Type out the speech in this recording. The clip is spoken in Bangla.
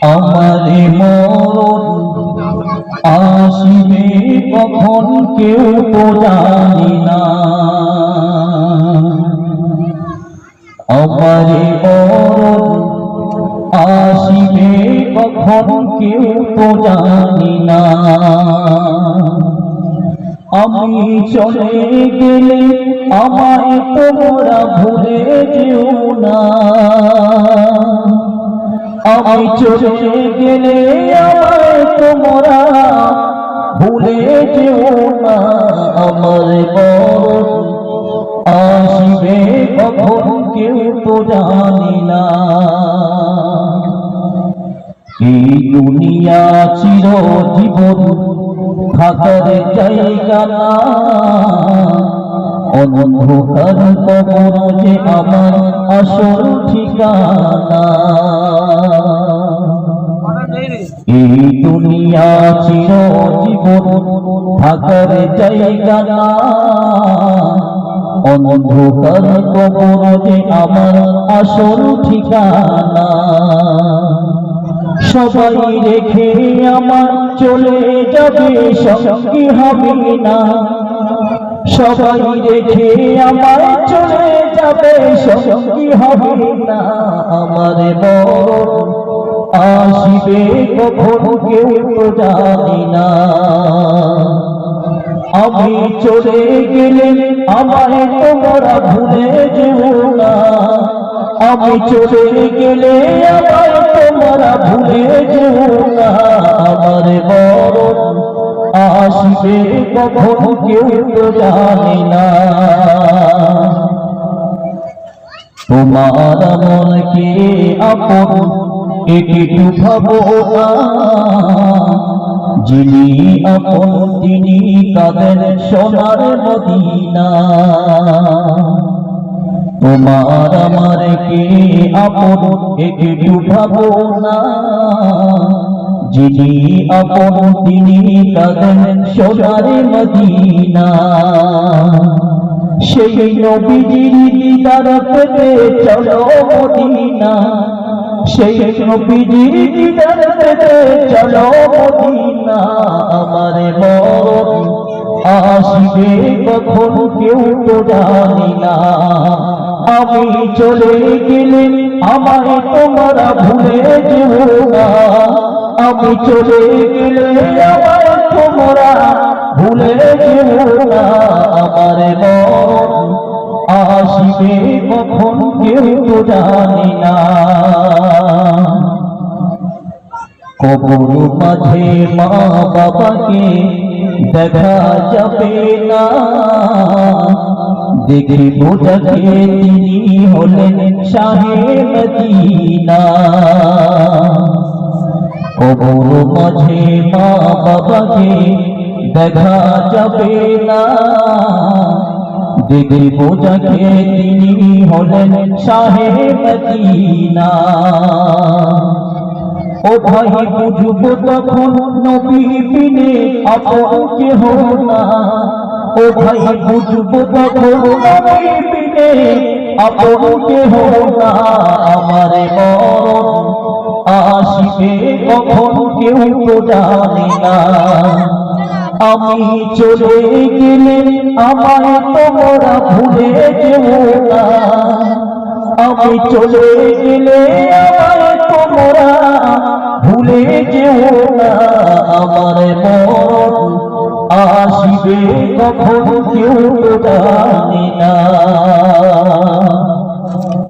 আমারে মরণ আসিবে কখন কেউ তো জানি না। আমারে মরণ আসিবে কখন কেউ তো জানি না। আমি চলে গেলে আমায় তোমরা ভুলে যেও না। আমি চলে গেলে আমায় তোমরা ভুলে যেও না। আমার মরণ আসিবে কখন কেউ তো জানি না। এই দুনিয়া চিরজীবন থাকার জায়গা না। অন্ধকার কবর যে আমার আসল ঠিকানা। এই দুনিয়া চিরজীবন থাকার জায়গা না। অন্ধকার কবর যে আমার আসল ঠিকানা। সবাই রেখে আমার চলে যাবে সঙ্গী হবে না। সবাই রেখে আমার চলে যাবে সঙ্গী হবে না। আমার মরণ আসিবে কখন কেউ তো জানি না। আমি চলে গেলে আমায় তোমরা ভুলে যেও না। আমি চলে গেলে আমায় তোমরা ভুলে যেও না। আমার মরণ আসিবে কখন কেউ তো জানি না। তোমার মনকে আপন একটু ভাবো না। যিনি আপন তিনি কাঁদেন সোনার মদিনা। তোমার আমার কে আপন একটু ভাবো না। যিনি আপন তিনি কাঁদেন সোনার মদিনা। সেই নবীজির দিদার পেতে চলো মদিনা। সেই নবীজির দিদার পেতে চলো মদিনা। আমার মরণ আসিবে কখন কেউ তো জানি না। আমি চলে গেলে আমায় তোমরা ভুলে যেও না। আমি চলে গেলে আমায় তোমরা ভুলে যেও না। আমার মরণ আসিবে কখন কেউ তো জানি না। কবর মাঝে মা বাবাকে দেখা যাবে না। দেখিব যাকে তিনি হলেন শাহে মদিনা। কবর মাঝে মা বাবাকে দেখা যাবে না। দেখিব যাকে তিনি হলেন শাহে মদিনা। ও ভাই বুঝব তখন নবী বিনে আপন কেহ না। ও ভাই বুঝব তখন নবী বিনে আপন কেহ না। আমার মরণ আসিবে কখন কেউ তো জানি না। আমি চলে গেলে আমায় তোমরা ভুলে যেও না। আমি চলে গেলে আমায় তোমরা ভুলে যেও না। আমার মরণ আসিবে কখন কেউ তো জানি না।